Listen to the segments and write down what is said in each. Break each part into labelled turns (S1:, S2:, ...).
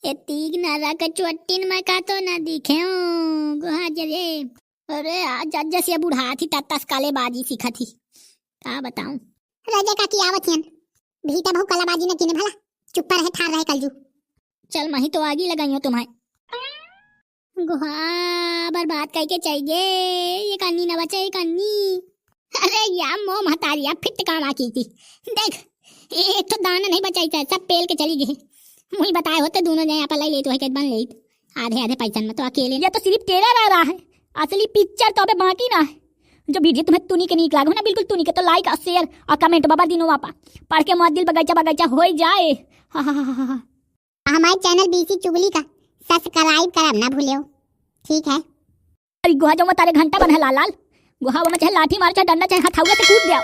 S1: ये तीग नारा का चोटिन में का तो ना दिखे गुहा जरे। अरे आज जैसे ये बुढ़ा थी तस काले बाजी सीखा थी का बताऊं।
S2: राजा का की आवत हन भीता बहु कलाबाजी न किने भला चुप रहे ठार रहे कलजू।
S1: चल मही तो आगी लगाई हो तुम्हें गुहा बर्बाद करके चाहिए ये कन्नी न बचे ये कन्नी। अरे यार मो महतारिया फिट काम की थी देख एक तो दाना नहीं बचाई था सब पेल के चली गई। मुझे बताए होते दोनों जने यहाँ पर ले तो है बन ले आधे आधे पैसा में तो अकेले। ये तो सिर्फ तेरा रह रहा है असली पिक्चर तो अबे बाकी ना है। जो वीडियो तुम्हें तुनी के नीक लागो ना बिल्कुल तुनी के तो लाइक और शेयर और कमेंट बाबा दिनों वापा पढ़ के मत दिल बगैचा बगैचा हो जाए।
S2: हमारे चैनल बीसी चुगली का सब्सक्राइब करब ना भूलियो ठीक है।
S1: अरे गुहा जो तारे घंटा बन लाल लाल गुहा वो में चाहे लाठी मार चाहे डंडा चाहे हथौड़ा से कूद दो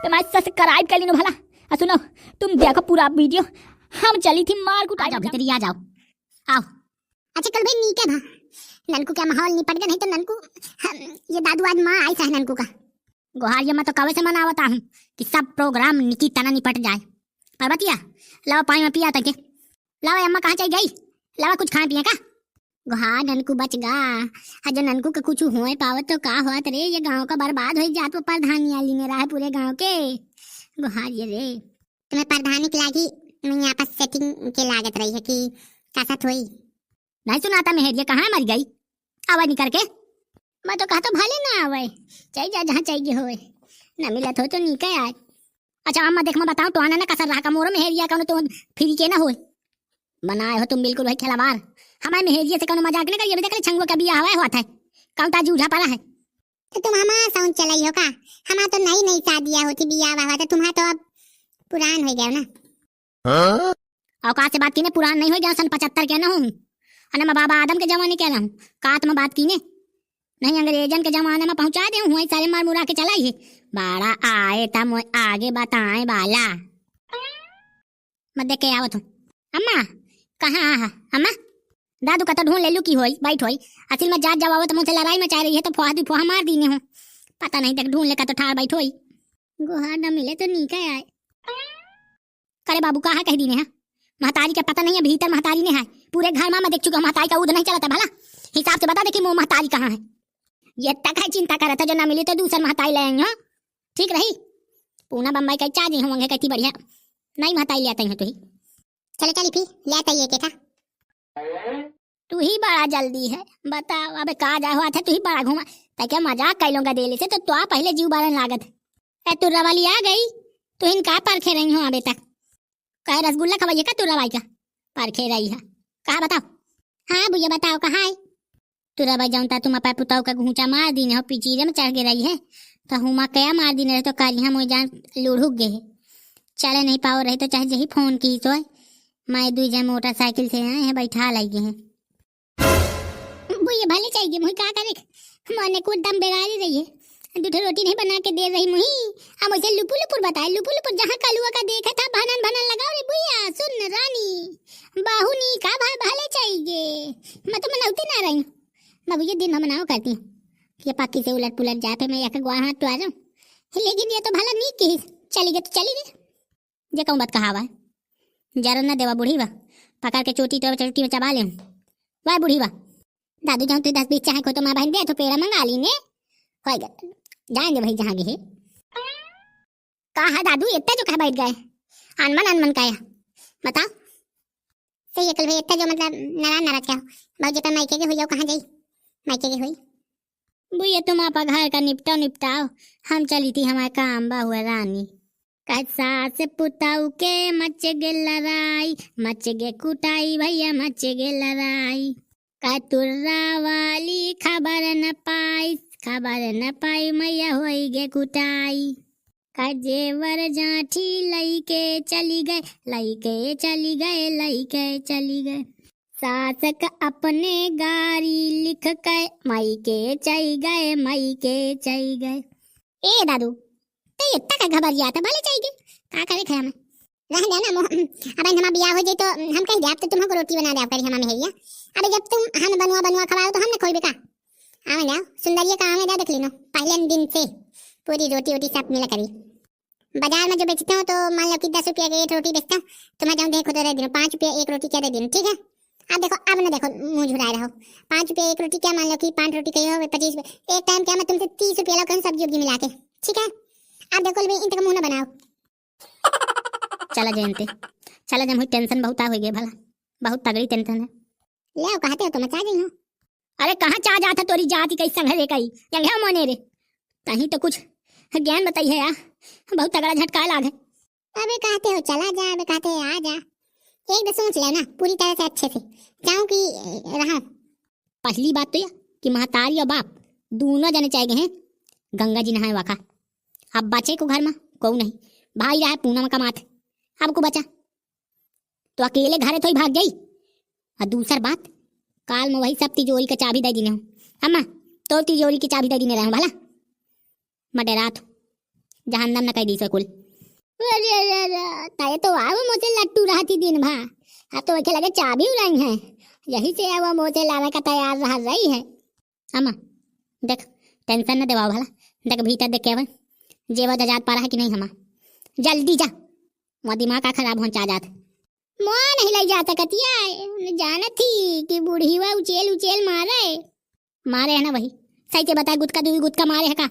S1: तो मैं सब्सक्राइब कर ली भला। सुनो तुम देखो पूरा वीडियो हम चली थी मार कुट। आ जाओ भीतर आ जाओ आओ।
S2: अच्छा कल भाई नीके भा ननकू क्या माहौल निपट गया नहीं तो ननकू ये दादू आज माँ आई है ननकू का
S1: गुहार ये मैं तो कब से मनावता हूँ कि सब प्रोग्राम निकी तना निपट जाए। पर बतिया लावा पानी में पिया तक लावा अम्मा कहाँ चल गई लावा कुछ खाए पिए का। गुहार ननकू बच गा जो ननकू का कुछ हुए पावत तो का हुआ रे ये गाँव का बर्बाद हो जात प्रधानी आली में रहा है पूरे गाँव के। गुहार ये रे
S2: तुम्हें प्रधानी की लागी मैं यहाँ पर सेटिंग के लागत रही है कि कैसा थोई
S1: नहीं सुनाता मेहरिया कहाँ मर गई आवाज नहीं करके। मैं तो कहा तो भले ना आवे चाहिए जा जहाँ चाहिए होए न मिलत हो तो नीके आए। अच्छा अम्मा देख मैं बताऊं तो आना ना कसर रहा का मोरो मेहरिया का तो फ्री के ना हो बनाए हो तुम बिल्कुल भाई खिलावार हमारे मेहरिया से कौन मजाक नहीं करिए। देख छंगुआ का बियाह हुआ था कौन ताजी उठा पड़ा है
S2: तो तुम हमारा साउंड चलाई हो का हमारा तो नई नई शादियाँ होती बियाह हुआ था तुम्हारा तो अब पुरान हो गया ना।
S1: औकात से बात की ने पुरान नहीं हो गया सन 75 के ना हूँ अने मैं बाबा आदम के जमाने के ना हूँ कात में बात की ने नहीं अंग्रेजन के जमाने में पहुंचा दे हूँ सारे मार मुरा के चलाई है बाड़ा आए तब आगे बताए बाला मैं देख के आवत हूँ। अम्मा कहाँ अम्मा दादू का तो ढूंढ ले लू की होई बैठ होई असल में जात जब आवत मुझसे लड़ाई में चाह रही है तो फोहा मार दीने हूँ पता नहीं तक ढूंढ ले का तो ठार बैठ होई गुहार न मिले तो नीका आए करे बाबू कहाँ कह दीने हैं महतारी का पता नहीं है भीतर महतारी ने है पूरे घर में मैं देख चुका महतारी का उद नहीं चलता भला हिसाब से बता दे कि वो महतारी कहाँ है। ये तक है चिंता कर रहा था जो ना मिली तो दूसरा महतारी ले आएंगे ठीक रही पूना बम्बई का चार्ज होंगे कहती बढ़िया नहीं महतारी ले आते हैं तो ही
S2: चले चली फिर ले आते ये के
S1: तू ही बड़ा जल्दी है बताओ अबे कहा जा हुआ था तू ही बड़ा घुमा ताकि मजाक कर लूंगा देले से तो पहले जीव बारन लागत है तुर्रा वाली आ गई तो इनका परखे रही हूँ अबे तक कहे रसगुल्ला खवाइए का तुर्रा भाई का परखे रही है कहा बताओ।
S2: हाँ भैया बताओ कहाँ है
S1: तुरा भाई जाऊँ तुम अपा पुताऊ का घूचा मार दी हो पिचीरे में चढ़ के रही है तो हुमा क्या मार दी रहे तो कालिया मोई जान लूढ़ गए चले नहीं पाओ रहे तो चाहे यही फोन की तो मैं दू जन मोटरसाइकिल से आए हैं बैठा लगे हैं
S2: भैया भले चाहिए मुझे क्या करे मैंने कुछ दम बेगारी रही है दूठे रोटी नहीं बना के दे रही मुही अब मुझे लुपुर लुपुर बताए लुपुर जहाँ कलुआ का देखा था भनन भनन लगाओ रे भैया सुन रानी बाहू नी का भाई भले चाहिए मैं तो मनाती ना रही मैं भैया दिन में मनाओ करती हूँ ये पाकी से उलट पुलट जाए फिर मैं एक गुआ हाथ तो आ जाऊँ लेकिन ये तो भला नहीं की चली गई तो चली गई
S1: जे कहूँ बात कहा हुआ जरा न देवा बूढ़ी बा पकड़ के चोटी तो चोटी में चबा ले वाह बूढ़ी बा दादू जाऊँ तो 10-20 चाहे को तो माँ बहन दे तो पेड़ा मंगा ली ने हो गया जाएंगे भाई जहाँ गए कहा दादू इतना जो कहा बैठ गए अनमन अनमन का बताओ
S2: सही अकल भाई इतना जो मतलब नाराज नाराज क्या बाबू पे मायके के हो जाओ कहाँ जाई मायके के हुई
S1: भैया तुम आपा घर का निपटाओ हम चली थी हमारे काम बा हुआ रानी सास पुताऊ के मच गे लड़ाई मच गे कुटाई भैया मच गे लड़ाई का तुर्रा वाली खबर न पाई मैया होई गे कुटाई का जेवर जाठी लईके चली गए सास का अपने गारी लिख के मई के चई गए ए दादू तो इतना का खबर आता भले चाहिए का करे खाया में
S2: रह दे ना अब हमारा बियाह हो जाए तो हम कह दे अब तो तुमको रोटी बना दे करी हमारा मेहरिया अबे जब तुम हम बनवा खवाओ तो हमने खोल बेका आवे ना सुंदरिया का आवे ना देख लेना पहले दिन से पूरी रोटी सब मिला करी बाजार में जो बेचते हो तो मान लो कि 10 रुपया की एक रोटी बेचता हूँ तो मैं जाऊँ देखो तो दे दूँ 5 रुपया एक रोटी क्या दे दूँ ठीक है आप देखो, अब ना देखो मुंह झुराए रहो। 5 रुपये एक रोटी, क्या मान लो कि 5 रोटी कही हो 25 रुपये, एक टाइम क्या मैं तुमसे 30 रुपये लाऊं सब्जी उब्जी मिला के, ठीक है? आप देखो इन तक मुंह ना बनाओ।
S1: चला जयंती, चला जम हुई टेंशन बहुत आ हो गई भला, बहुत तगड़ी टेंशन है।
S2: ले आओ, कहते हो तो मचा गई हूँ।
S1: अरे कहाँ चा जाता तोरी जाति कैसा घरे कई यंगे मोने रे, कहीं तो कुछ ज्ञान बताई है यार, बहुत तगड़ा झटका लागे।
S2: अबे कहते हो चला जा, अबे कहते हो आ जा, एक दो सोच ले ना पूरी तरह से अच्छे से, चाहूं कि रहा।
S1: पहली बात तो यह कि महतारी और बाप दोनों जने चाहे गए हैं गंगा जी नहाए वाखा, अब बचे को घर में को नहीं, भाई रहा पूनम का माथ, अब को बचा तो अकेले घरे तो ही भाग गई। और दूसर बात, काल में वही सब तिजोरी का चाबी दे दीने हूँ, अम्मा तो तिजोरी की चाबी दे दीने रहे भला मैं डरात जहन्नम न कह दी सकुल।
S2: ताये तो आओ मुझे लट्टू रहती दिन भा, अब तो वैसे लगे चाबी उड़ाई है, यही से वो मुझे लाने का तैयार रह रही है।
S1: अम्मा देख टेंशन न देवा भला, देख भीतर देख के जेवर जजात पा रहा है कि नहीं, हमा जल्दी जा वहाँ दिमाग का खराब हो चा जात।
S2: मोह नहीं लाई जा सकतिया, जाना थी कि बूढ़ी वा उचेल उचेल
S1: मारे है ना वही, सही से बता गुटका दूरी गुटका मारे है का?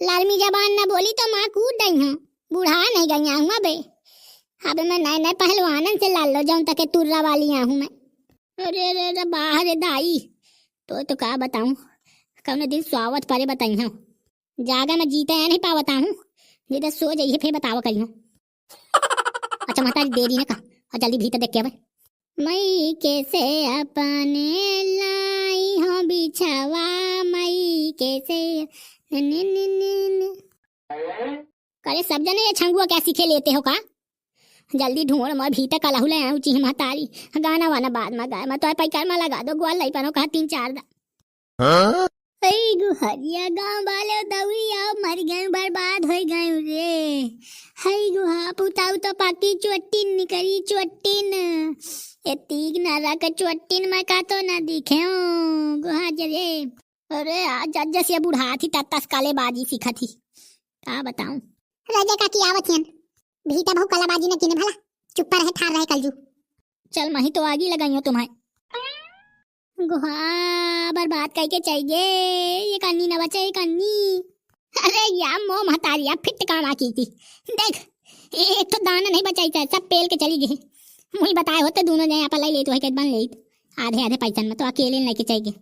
S2: लालमी जबान न बोली तो माँ कूद गई हूँ, बूढ़ा नहीं गई हूँ अबे। अबे मैं नए नए पहलवानन से लाल लो जाऊँ तक तुर्रा वाली हूँ मैं।
S1: अरे बाहर दाई तो का बताऊँ, कौन दिन स्वावत परे बताई हूँ, जागा मैं जीता या नहीं पावता हूँ, जिधर सो जाइए फिर बतावा करी हूँ। अच्छा महतारी देरी न का, और जल्दी भीतर देख के अब
S2: मई कैसे अपने लाई हो बिछावा, मई कैसे
S1: करे सब जने ये छंगुआ क्या सीखे लेते हो का? जल्दी ढूंढ मैं भीतर कलहू ले आऊँ ची महतारी, गाना वाना बाद में गाय मैं तो पैकार में लगा दो ग्वाल लाई पानो कहा 3-4 दा।
S2: गुहरिया गाँव वाले दौड़ी आओ, मर गए बर्बाद हो गए रे। हई गुहा पुताऊ तो पाकी चोटिन निकली चोटिन, ये तीग नारा का चोटिन मैं का तो ना दिखे गुहा जरे।
S1: अरे आज जैसे बुढ़ा थी तस काले बाजी सीखा थी, का बताऊं।
S2: राजा का की आवत हन भीता बहु कलाबाजी न किने भला, चुप रहे ठार रहे कलजू।
S1: चल मही तो आगी लगाई हो तुम्हें,
S2: गुहा बर्बाद करके चाहिए ये कन्नी न बचे ये कन्नी।
S1: अरे यार मो महतारिया फिट काम आ की थी, देख एक तो दाना नहीं बचाई था, सब पेल के चली गई। मुझे बताए होते दोनों जने यहाँ पर लाई ले तो है बन ले आधे आधे पैसा में, तो अकेले लेके चाहिए।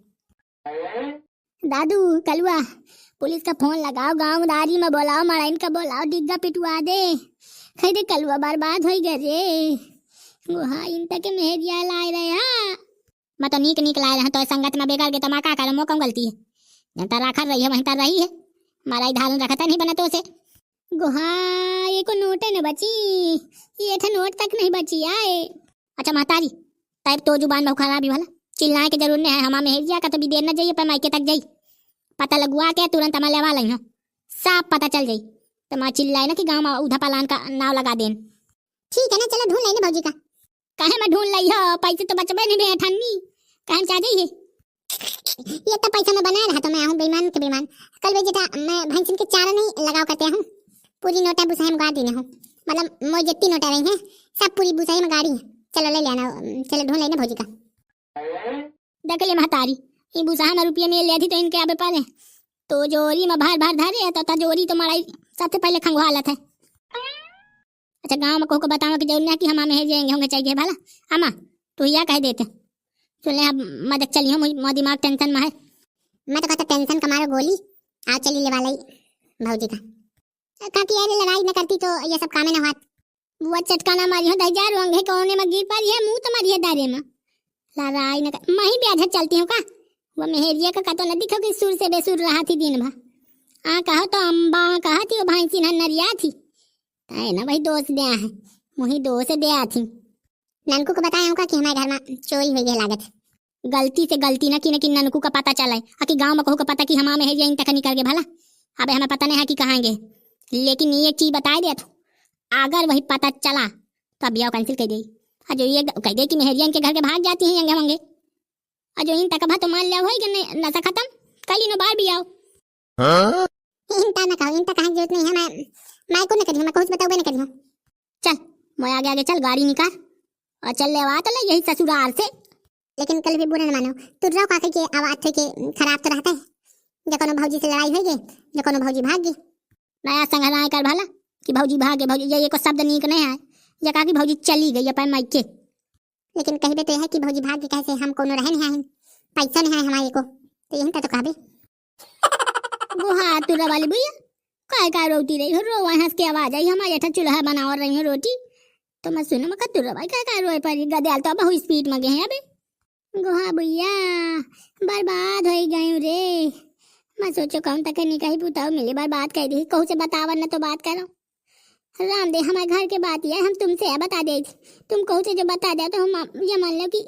S2: दादू कलुआ पुलिस का फोन लगाओ, गाँवदारी में बोलाओ, मराइन का बोलाओ, डिग्गा पिटवा दे। खै दे कलुआ बर्बाद हो गए रे। गुहा इन तक मेहरिया लाए रहे
S1: मैं तो नीक नीक लाए रहा, तो संगत में बेकार के तमा का कर मो कम गलती है, जनता राखा रही है वहीं तर रही है, मारा धारण रखा था नहीं बना तो उसे।
S2: गुहा ये को नोट न बची, ये था नोट तक नहीं बची आए।
S1: अच्छा महतारी तब तो जुबान बहुत खराबी वाला, चिल्लाए के जरूर नहीं है, हमारे मेहरिया का तो भी देर न जाइए पर मायके तक जाई, पता लगवा के तुरंत हमारे लेवा लाई हो, साफ पता चल जाई तो मैं चिल्लाए ना कि गाँव में उधा पलान का नाव लगा देन।
S2: ठीक है ना, चलो ढूंढ लेंगे भौजी का।
S1: कहे मैं ढूंढ लाई हो, पैसे तो बचबे नहीं भे ठन्नी, कहे चाह जाइए।
S2: ये तो पैसा मैं बना रहा तो मैं हूँ बेईमान के बेईमान। कल वे जेठा मैं भैंसिन के चारा नहीं लगाओ करते हूँ, पूरी नोटा बुसाई में गाड़ देने हूँ, मतलब मोर जितनी नोटा रही हैं सब पूरी बुसाई में गाड़ी है। चलो ले लेना, चलो ढूंढ लेना भौजी का।
S1: देख ले महतारी ये बुसाहा में रुपये में ले थी तो इनके आबे पाले तो जोरी में भार भार धरे तो जोरी तो मड़ाई सबसे पहले खंगवालत है। अच्छा गाँव में को बताओ कि जरूर नहीं कि हम मेहर जाएंगे होंगे चाहिए भला, अम्मा तो यह कह देते सुन ले अब मदद चली हो, मुझे दिमाग टेंशन में है।
S2: मैं तो कहता टेंशन का मारो गोली आओ चली ले वाला भौजी का। काकी यार लड़ाई न करती तो ये सब कामे न हाथ, वो चटकाना मारी हो दजार होंगे कोने में गिर पारी है, मुंह तो मारी है दारे में, लड़ाई न कर मैं ही ब्याज चलती हूँ का। वो मेहरिया का तो न दिखो कि सुर से बेसुर रहा थी दिन भर, कहो तो अम्बा कहा थी वो भैंसी नरिया थी है ना, वही दोस्त दिया है वही दोस्त दिया थी। ननकू को बताया होगा कि हमारे घर में चोरी हुई है लागत,
S1: गलती से गलती न कि ननकू का पता चला है कि गांव में कहू का पता कि हमारे मेहरिया इन तक निकल गए भला, अब हमें पता नहीं है कि कहाँ गए, लेकिन ये चीज बता दे तो अगर वही पता चला तो अब कैंसिल कर दी, जो ये कह दे कि मेहरिया इनके घर के भाग जाती हैं यंगे होंगे, जो इन तक भा तो मान लिया होगी नशा खत्म कल इन बार भी आओ।
S2: इनता न कहो, इनता कहाँ जरूरत नहीं है, मैं को न करी, मैं कुछ बताओ न करी।
S1: चल मैं आगे आगे चल गाड़ी निकाल और चल ले आ तो ले यही ससुराल से
S2: लेकिन कल भी बुरा न मानो, तू रहो काके के आवाज थे के खराब तो रहता है। जब कोनो भौजी से लड़ाई हो गई, जब कोनो भौजी भाग गई, नया संग कर भला कि भौजी भागे, भौजी ये एको शब्द नीक नहीं है, या कहा कि भौजी चली गई अपन मायके। लेकिन कहबे तो है कि भौजी भाग गई कैसे, हम कोनो रहे नहीं है, पैसा नहीं है हमारे को, तो यही तो कहबे। गुहा तुरा वाली भैया काय रोटी रही हो, रोवा हंस के आवाज आई, हमारे अठा चूल्हा बनाओ रही हो रोटी, तो मैं सुनो मैं तुरा भाई काय रोए पर गदयाल तो बहुत स्पीड में गए हैं अबे। गुहा भैया बर्बाद हो गए रे, मैं सोचो कौन तक नहीं कहीं पुताओ मिले बर्बाद कर दी, कहूँ से बतावा न तो बात करो। राम दे हमारे घर के बात है, हम तुमसे बता दे, तुम कहूँ से जो बता दे तो हम ये मान लो कि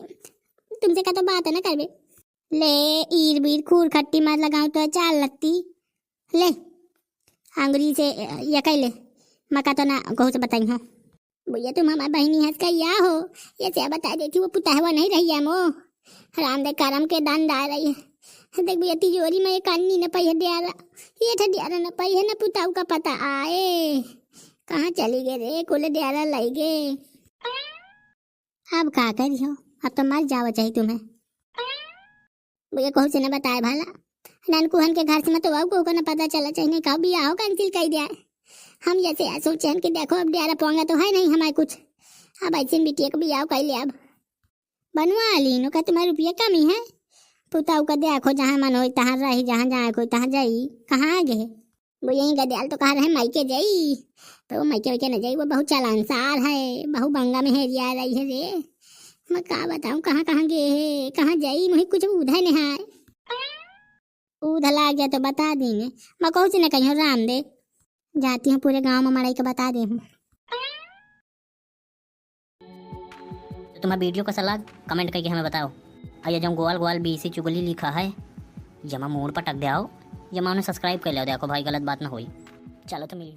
S2: तुमसे का तो बात है ना करबे। ले ईर बीर खूर खट्टी मत लगाऊं तो चाल लगती, ले अंगुरी से ये कह ले, मका तो ना कहूँ से बताई हो। भैया तुम हमारी बहनी हंस का या हो, ये से बता देती वो पुता हुआ नहीं रही है मो, राम दे करम के दान डाल रही है। देख भैया तिजोरी में ये कानी न पाई है डियारा, ये था डियारा न पाई है, न पुताऊ का पता आए कहाँ चली गए रे, कुल डियारा लाई गए। अब का करी हो, अब तो मर जाओ चाहिए तुम्हें। भैया कहूँ से न बताए भला, ननकुहन के घर से मैं तो अब को न पता चला चाहिए, नहीं कहा भी आओ कैंसिल कर दिया। हम जैसे सोचे कि देखो अब डियारा पोंगा तो है नहीं हमारे कुछ, अब ऐसे बिटिया को भी आओ कह ले, अब बनवा ली नो का तुम्हारे रुपया कमी है, पुताऊ का देखो जहाँ मन हो तहाँ रही, जहाँ जाए कोई तहाँ जाई, कहाँ आगे वो यही गदयाल तो कह रहे मायके जाई, तो मायके वैके न जाई, वो बहुत चालानसार है, बहु बंगा में हेरिया रही है रे, मैं का बताऊँ कहाँ कहाँ गए है, कहाँ जाई, मुझे कुछ उधर नहीं है, उधर लाग गया तो बता देंगे, मैं कहूँ से न कहीं राम दे जाती हूँ पूरे गाँव में मड़ाई के बता दे हूँ।
S3: तो तुम्हारा वीडियो कैसा लगा कमेंट करके हमें बताओ, और ये जो गोवाल गोवाल बीसी चुगली लिखा है जमा मोड़ पर टक दे आओ, जमा उन्हें सब्सक्राइब कर लो, देखो भाई गलत बात ना होई। चलो तो मिली।